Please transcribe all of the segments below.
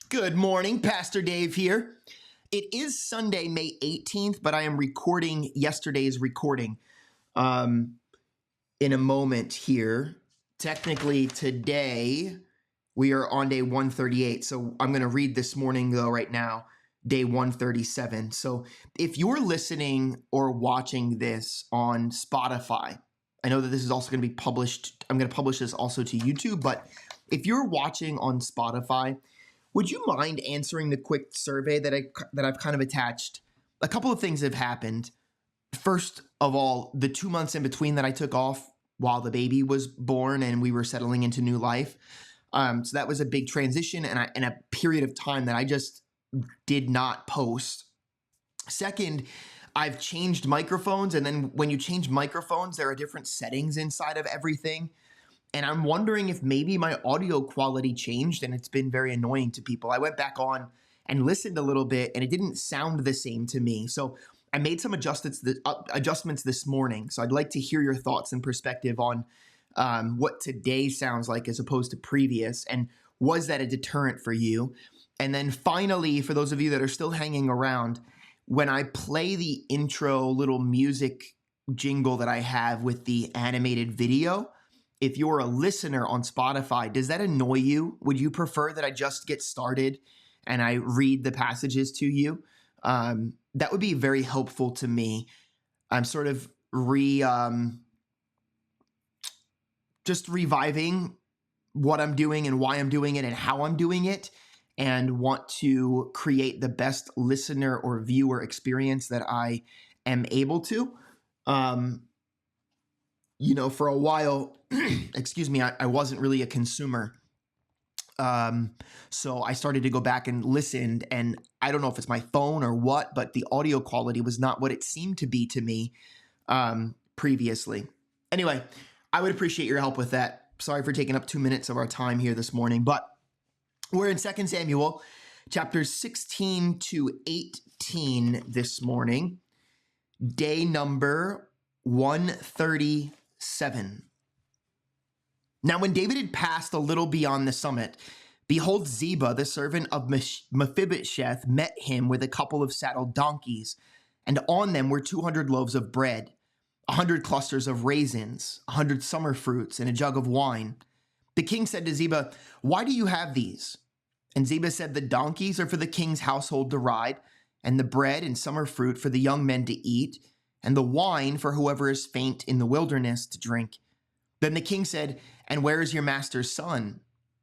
Good morning, Pastor Dave here. It is Sunday, May 18th, but I am recording yesterday's recording in a moment here. Technically, today we are on day 138, so I'm going to read this morning, though, right now, day 137. So if you're listening or watching this on Spotify, I know that this is also going to be published. I'm going to publish this also to YouTube, but if you're watching on Spotify, would you mind answering the quick survey that I've kind of attached? A couple of things have happened. First of all, the 2 months in between that I took off while the baby was born and we were settling into new life. So that was a big transition and a period of time that I just did not post. Second, I've changed microphones, and then when you change microphones, there are different settings inside of everything. And I'm wondering if maybe my audio quality changed and it's been very annoying to people. I went back on and listened a little bit and it didn't sound the same to me. So I made some adjustments this morning. So I'd like to hear your thoughts and perspective on what today sounds like as opposed to previous. And was that a deterrent for you? And then finally, for those of you that are still hanging around, when I play the intro little music jingle that I have with the animated video, if you're a listener on Spotify, does that annoy you? Would you prefer that I just get started and I read the passages to you? That would be very helpful to me. I'm sort of just reviving what I'm doing and why I'm doing it and how I'm doing it, and want to create the best listener or viewer experience that I am able to. For a while, excuse me, I wasn't really a consumer. So I started to go back and listen, and I don't know if it's my phone or what, but the audio quality was not what it seemed to be to me previously. Anyway, I would appreciate your help with that. Sorry for taking up 2 minutes of our time here this morning, but we're in 2 Samuel, chapters 16 to 18 this morning, day number 137. Now, when David had passed a little beyond the summit, behold, Ziba, the servant of Mephibosheth, met him with a couple of saddled donkeys, and on them were 200 loaves of bread, 100 clusters of raisins, 100 summer fruits, and a jug of wine. The king said to Ziba, "Why do you have these?" And Ziba said, "The donkeys are for the king's household to ride, and the bread and summer fruit for the young men to eat, and the wine for whoever is faint in the wilderness to drink." Then the king said, "And where is your master's son?"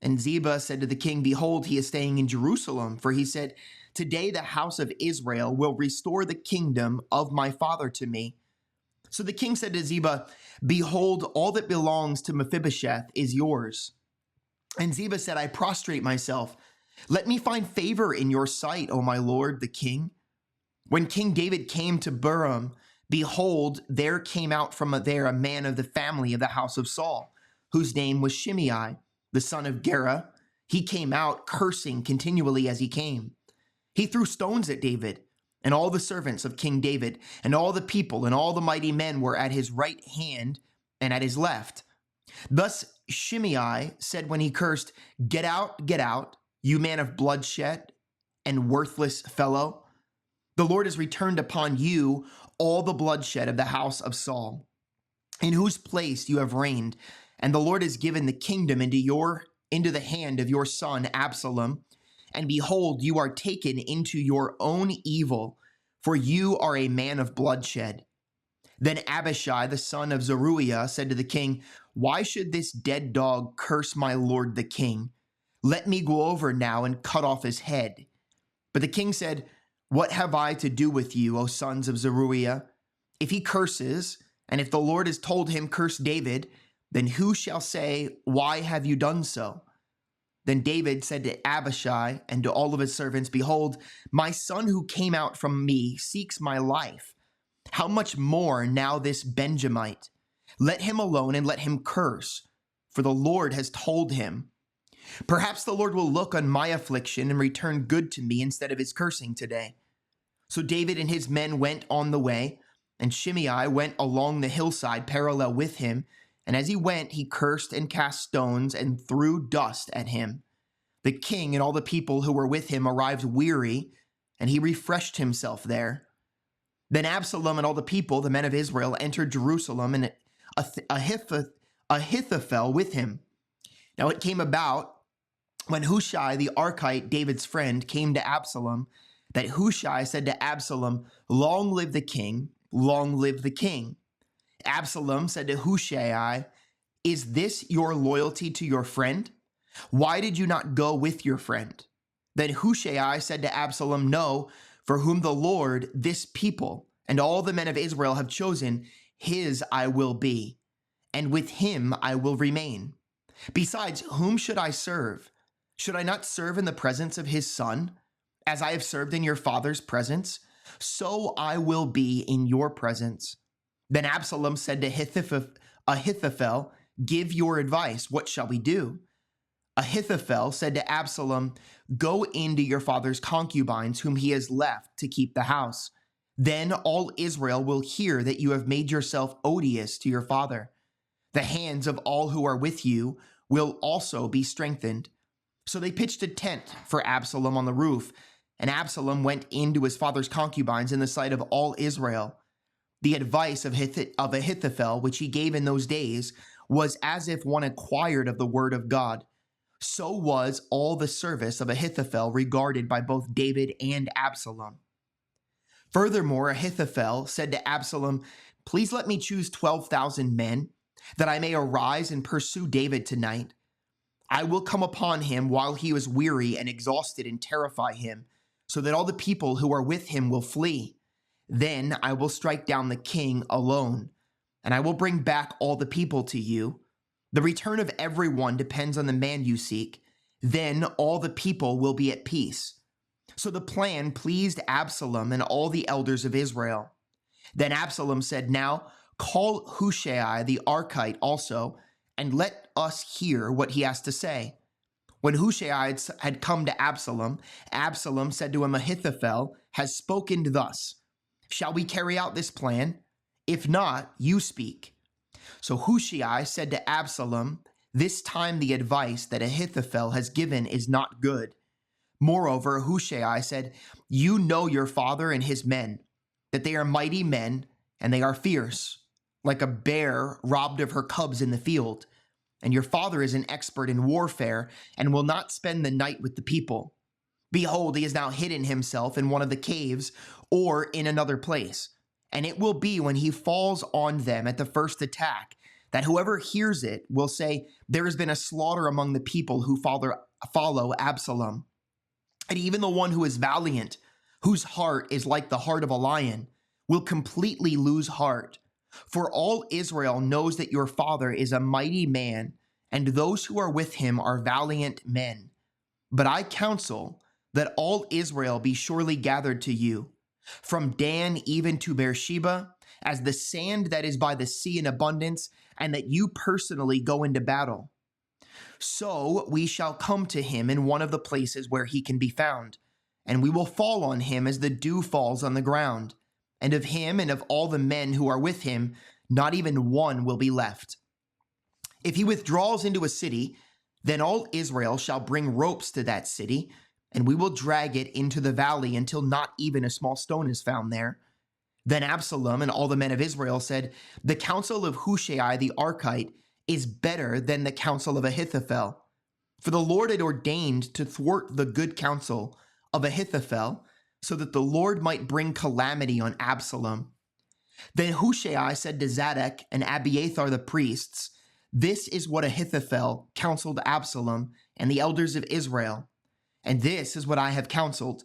And Ziba said to the king, "Behold, he is staying in Jerusalem, for he said, 'Today the house of Israel will restore the kingdom of my father to me.'" So the king said to Ziba, "Behold, all that belongs to Mephibosheth is yours." And Ziba said, "I prostrate myself. Let me find favor in your sight, O my lord, the king." When King David came to Bahurim, behold, there came out from there a man of the family of the house of Saul, whose name was Shimei, the son of Gera. He came out cursing continually as he came. He threw stones at David, and all the servants of King David, and all the people, and all the mighty men were at his right hand and at his left. Thus Shimei said when he cursed, get out, you man of bloodshed and worthless fellow. The Lord has returned upon you all the bloodshed of the house of Saul, in whose place you have reigned, and the Lord has given the kingdom into the hand of your son Absalom. And behold, you are taken into your own evil, for you are a man of bloodshed. Then Abishai, the son of Zeruiah, said to the king, "Why should this dead dog curse my lord the king? Let me go over now and cut off his head." But the king said, "What have I to do with you, O sons of Zeruiah? If he curses, and if the Lord has told him, 'Curse David,' then who shall say, 'Why have you done so?'" Then David said to Abishai and to all of his servants, "Behold, my son who came out from me seeks my life. How much more now this Benjamite? Let him alone and let him curse, for the Lord has told him. Perhaps the Lord will look on my affliction and return good to me instead of his cursing today." So David and his men went on the way, and Shimei went along the hillside parallel with him, and as he went, he cursed and cast stones and threw dust at him. The king and all the people who were with him arrived weary, and he refreshed himself there. Then Absalom and all the people, the men of Israel, entered Jerusalem, and Ahithophel with him. Now it came about, when Hushai the Archite, David's friend, came to Absalom, that Hushai said to Absalom, "Long live the king, long live the king." Absalom said to Hushai, "Is this your loyalty to your friend? Why did you not go with your friend?" Then Hushai said to Absalom, "No, for whom the Lord, this people, and all the men of Israel have chosen, his I will be, and with him I will remain. Besides, whom should I serve? Should I not serve in the presence of his son? As I have served in your father's presence, so I will be in your presence." Then Absalom said to Ahithophel, "Give your advice. What shall we do?" Ahithophel said to Absalom, "Go into your father's concubines, whom he has left to keep the house. Then all Israel will hear that you have made yourself odious to your father. The hands of all who are with you will also be strengthened." So they pitched a tent for Absalom on the roof, and Absalom went into his father's concubines in the sight of all Israel. The advice of Ahithophel, which he gave in those days, was as if one inquired of the word of God. So was all the service of Ahithophel regarded by both David and Absalom. Furthermore, Ahithophel said to Absalom, "Please let me choose 12,000 men, that I may arise and pursue David tonight. I will come upon him while he is weary and exhausted and terrify him, so that all the people who are with him will flee. Then I will strike down the king alone, and I will bring back all the people to you. The return of everyone depends on the man you seek. Then all the people will be at peace." So the plan pleased Absalom and all the elders of Israel. Then Absalom said, "Now call Hushai the Archite also, and let us hear what he has to say." When Hushai had come to Absalom, Absalom said to him, "Ahithophel has spoken thus. Shall we carry out this plan? If not, you speak." So Hushai said to Absalom, "This time the advice that Ahithophel has given is not good." Moreover, Hushai said, "You know your father and his men, that they are mighty men, and they are fierce, like a bear robbed of her cubs in the field. And your father is an expert in warfare, and will not spend the night with the people. Behold, he has now hidden himself in one of the caves, or in another place. And it will be when he falls on them at the first attack, that whoever hears it will say, 'There has been a slaughter among the people who follow Absalom.' And even the one who is valiant, whose heart is like the heart of a lion, will completely lose heart. For all Israel knows that your father is a mighty man, and those who are with him are valiant men. But I counsel that all Israel be surely gathered to you, from Dan even to Beersheba, as the sand that is by the sea in abundance, and that you personally go into battle. So we shall come to him in one of the places where he can be found, and we will fall on him as the dew falls on the ground. And of him and of all the men who are with him, not even one will be left. If he withdraws into a city, then all Israel shall bring ropes to that city, and we will drag it into the valley until not even a small stone is found there." Then Absalom and all the men of Israel said, "The counsel of Hushai the Archite is better than the counsel of Ahithophel. For the Lord had ordained to thwart the good counsel of Ahithophel, so that the Lord might bring calamity on Absalom." Then Hushai said to Zadok and Abiathar the priests, "This is what Ahithophel counseled Absalom and the elders of Israel, and this is what I have counseled.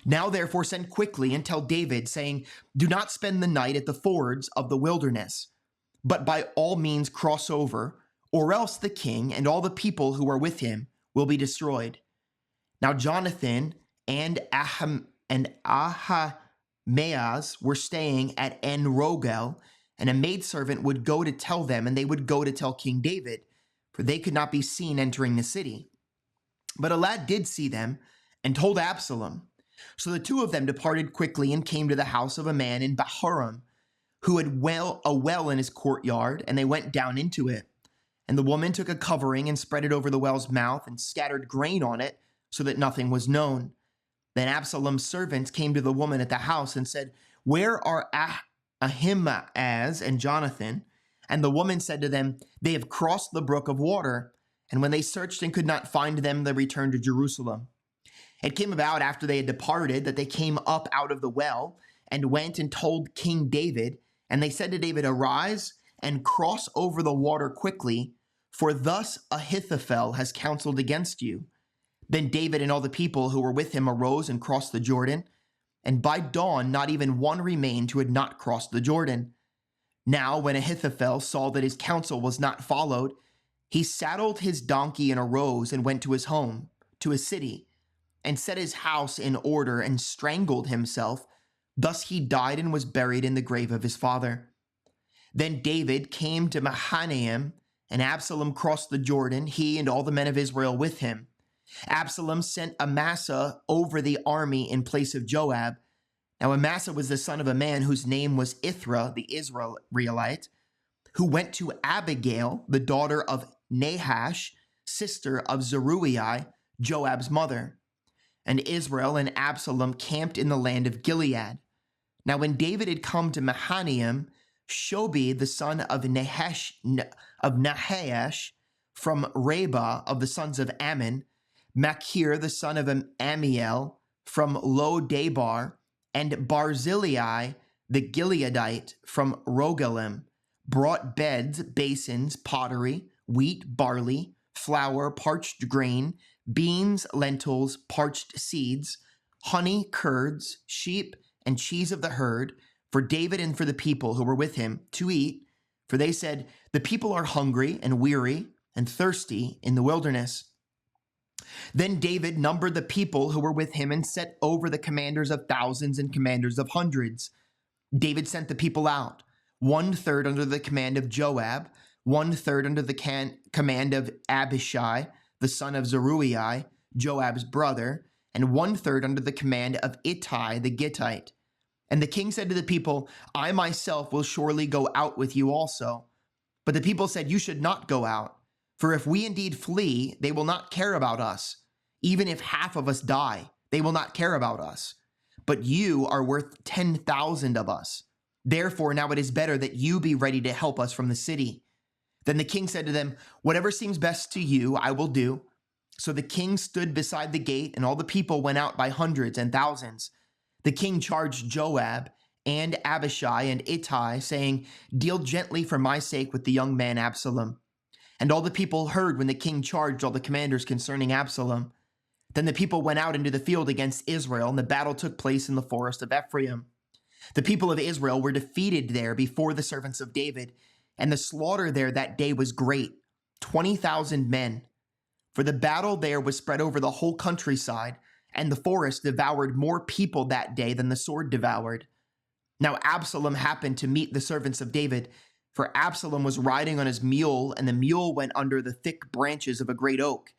Now therefore send quickly and tell David, saying, 'Do not spend the night at the fords of the wilderness, but by all means cross over, or else the king and all the people who are with him will be destroyed.'" Now Jonathan and Ahimaaz were staying at En Rogel, and a maidservant would go to tell them, and they would go to tell King David, for they could not be seen entering the city. But a lad did see them, and told Absalom. So the two of them departed quickly and came to the house of a man in Bahurim, who had a well in his courtyard, and they went down into it. And the woman took a covering and spread it over the well's mouth and scattered grain on it so that nothing was known. Then Absalom's servants came to the woman at the house and said, "Where are Ahimaaz and Jonathan?" And the woman said to them, "They have crossed the brook of water." And when they searched and could not find them, they returned to Jerusalem. It came about after they had departed that they came up out of the well and went and told King David. And they said to David, "Arise and cross over the water quickly, for thus Ahithophel has counseled against you." Then David and all the people who were with him arose and crossed the Jordan. And by dawn, not even one remained who had not crossed the Jordan. Now, when Ahithophel saw that his counsel was not followed, he saddled his donkey and arose and went to his home, to his city, and set his house in order and strangled himself. Thus he died and was buried in the grave of his father. Then David came to Mahanaim, and Absalom crossed the Jordan, he and all the men of Israel with him. Absalom sent Amasa over the army in place of Joab. Now Amasa was the son of a man whose name was Ithra, the Israelite, who went to Abigail, the daughter of Nahash, sister of Zeruiah, Joab's mother. And Israel and Absalom camped in the land of Gilead. Now when David had come to Mahanaim, Shobi, the son of Nahash from Reba of the sons of Ammon, Machir, the son of Amiel, from Lo-Debar, and Barzillai, the Gileadite, from Rogelim, brought beds, basins, pottery, wheat, barley, flour, parched grain, beans, lentils, parched seeds, honey, curds, sheep, and cheese of the herd, for David and for the people who were with him to eat. For they said, "The people are hungry and weary and thirsty in the wilderness." Then David numbered the people who were with him and set over the commanders of thousands and commanders of hundreds. David sent the people out, 1/3 under the command of Joab, 1/3 under the command of Abishai, the son of Zeruiah, Joab's brother, and 1/3 under the command of Ittai the Gittite. And the king said to the people, "I myself will surely go out with you also." But the people said, "You should not go out. For if we indeed flee, they will not care about us. Even if half of us die, they will not care about us. But you are worth 10,000 of us. Therefore, now it is better that you be ready to help us from the city." Then the king said to them, "Whatever seems best to you, I will do." So the king stood beside the gate, and all the people went out by hundreds and thousands. The king charged Joab and Abishai and Ittai, saying, "Deal gently for my sake with the young man Absalom." And all the people heard when the king charged all the commanders concerning Absalom. Then the people went out into the field against Israel, and the battle took place in the forest of Ephraim. The people of Israel were defeated there before the servants of David, and the slaughter there that day was great, 20,000 men. For the battle there was spread over the whole countryside, and the forest devoured more people that day than the sword devoured. Now Absalom happened to meet the servants of David, for Absalom was riding on his mule, and the mule went under the thick branches of a great oak,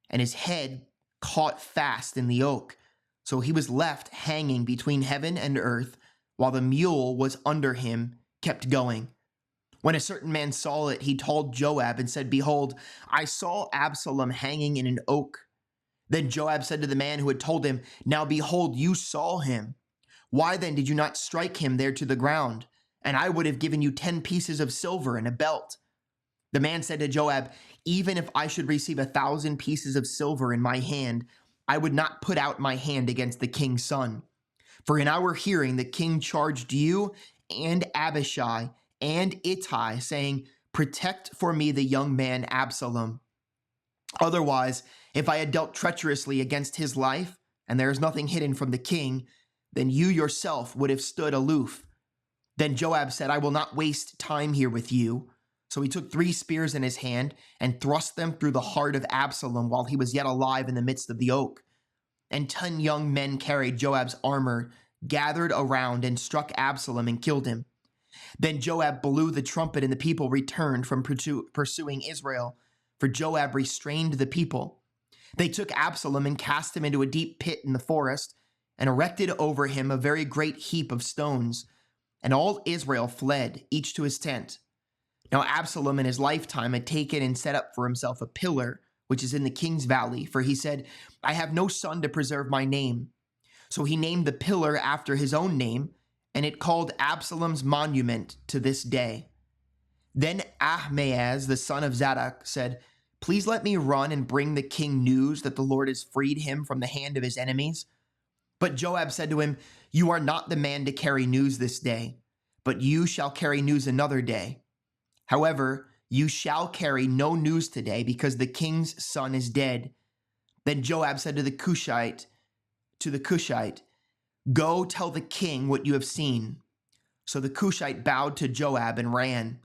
and his head caught fast in the oak. So he was left hanging between heaven and earth, while the mule was under him, kept going. When a certain man saw it, he told Joab and said, "Behold, I saw Absalom hanging in an oak." Then Joab said to the man who had told him, "Now behold, you saw him. Why then did you not strike him there to the ground? And I would have given you 10 pieces of silver and a belt." The man said to Joab, "Even if I should receive 1,000 pieces of silver in my hand, I would not put out my hand against the king's son. For in our hearing the king charged you and Abishai and Ittai, saying, 'Protect for me the young man Absalom.' Otherwise, if I had dealt treacherously against his life, and there is nothing hidden from the king, then you yourself would have stood aloof." Then Joab said, "I will not waste time here with you." So he took 3 spears in his hand and thrust them through the heart of Absalom while he was yet alive in the midst of the oak. And 10 young men carried Joab's armor, gathered around, and struck Absalom and killed him. Then Joab blew the trumpet, and the people returned from pursuing Israel, for Joab restrained the people. They took Absalom and cast him into a deep pit in the forest, and erected over him a very great heap of stones. And all Israel fled, each to his tent. Now Absalom in his lifetime had taken and set up for himself a pillar, which is in the king's valley, for he said, I have no son to preserve my name. So he named the pillar after his own name, and it called Absalom's monument to this day. Then Ahimaaz, the son of Zadok, said, Please let me run and bring the king news that the Lord has freed him from the hand of his enemies. But Joab said to him, You are not the man to carry news this day, but you shall carry news another day. However, you shall carry no news today, because the king's son is dead. Then Joab said to the Cushite, Go tell the king what you have seen. So the Cushite bowed to Joab and ran.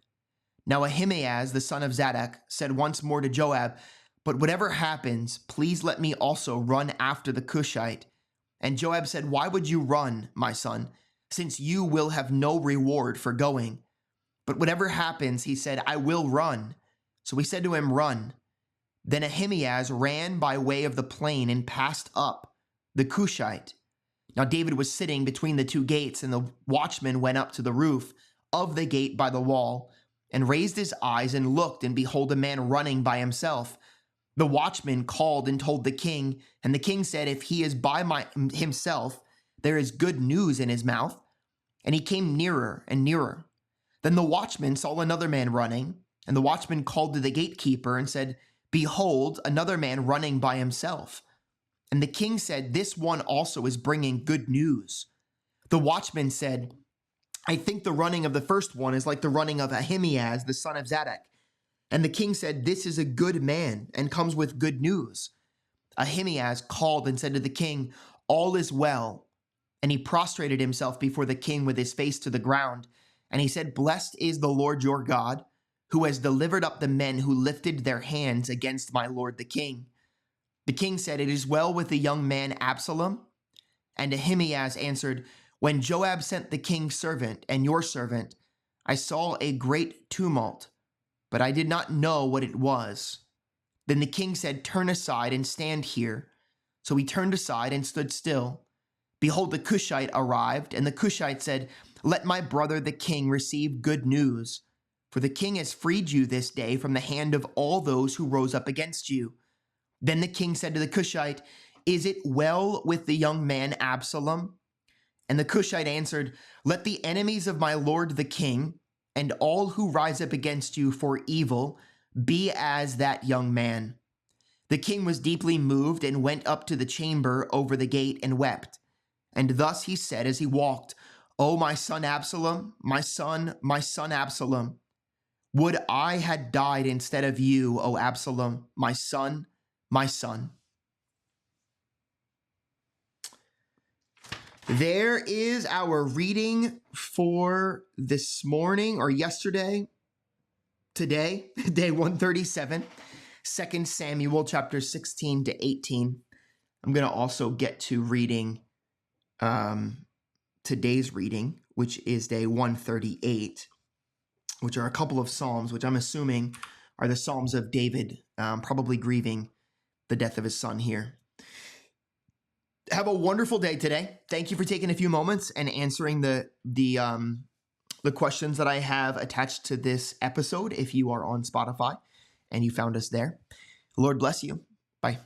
Now Ahimaaz, the son of Zadok, said once more to Joab, But whatever happens, please let me also run after the Cushite. And Joab said, Why would you run, my son, since you will have no reward for going? But whatever happens, he said, I will run. So he said to him, Run. Then Ahimaaz ran by way of the plain and passed up the Cushite. Now David was sitting between the two gates, and the watchman went up to the roof of the gate by the wall, and raised his eyes and looked, and behold, a man running by himself. The watchman called and told the king, and the king said, If he is by himself, there is good news in his mouth. And he came nearer and nearer. Then the watchman saw another man running, and the watchman called to the gatekeeper and said, Behold, another man running by himself. And the king said, This one also is bringing good news. The watchman said, I think the running of the first one is like the running of Ahimaaz, the son of Zadok. And the king said, This is a good man and comes with good news. Ahimaaz called and said to the king, All is well. And he prostrated himself before the king with his face to the ground. And he said, Blessed is the Lord your God, who has delivered up the men who lifted their hands against my lord the king. The king said, It is well with the young man Absalom. And Ahimaaz answered, When Joab sent the king's servant and your servant, I saw a great tumult, but I did not know what it was. Then the king said, Turn aside and stand here. So he turned aside and stood still. Behold, the Cushite arrived, and the Cushite said, Let my brother the king receive good news, for the king has freed you this day from the hand of all those who rose up against you. Then the king said to the Cushite, Is it well with the young man Absalom? And the Cushite answered, Let the enemies of my lord the king, and all who rise up against you for evil, be as that young man. The king was deeply moved and went up to the chamber over the gate and wept. And thus he said as he walked, O my son Absalom, my son Absalom, would I had died instead of you, O Absalom, my son, my son. There is our reading for this morning or yesterday, today, day 137, 2 Samuel chapter 16 to 18. I'm going to also get to reading today's reading, which is day 138, which are a couple of Psalms, which I'm assuming are the Psalms of David, probably grieving the death of his son here. Have a wonderful day today. Thank you for taking a few moments and answering the questions that I have attached to this episode. If you are on Spotify and you found us there, Lord bless you. Bye.